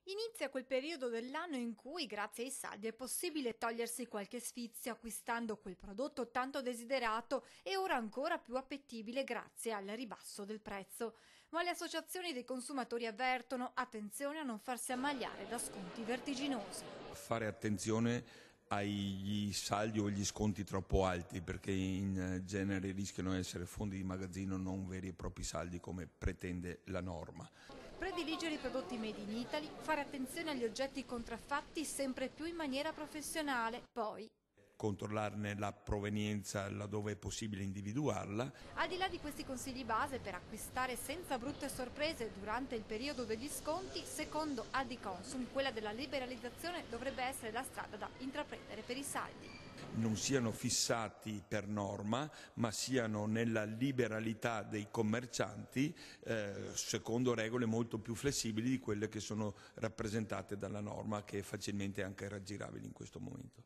Inizia quel periodo dell'anno in cui, grazie ai saldi, è possibile togliersi qualche sfizio acquistando quel prodotto tanto desiderato e ora ancora più appetibile grazie al ribasso del prezzo. Ma le associazioni dei consumatori avvertono: attenzione a non farsi ammagliare da sconti vertiginosi. Fare attenzione agli saldi o agli sconti troppo alti, perché in genere rischiano di essere fondi di magazzino, non veri e propri saldi come pretende la norma. Prediligere i prodotti made in Italy, fare attenzione agli oggetti contraffatti sempre più in maniera professionale, poi Controllarne la provenienza laddove è possibile individuarla. al di là di questi consigli base per acquistare senza brutte sorprese durante il periodo degli sconti, secondo Adiconsum, quella della liberalizzazione dovrebbe essere la strada da intraprendere per i saldi. Non siano fissati per norma, ma siano nella liberalità dei commercianti secondo regole molto più flessibili di quelle che sono rappresentate dalla norma, che è facilmente anche raggirabile in questo momento.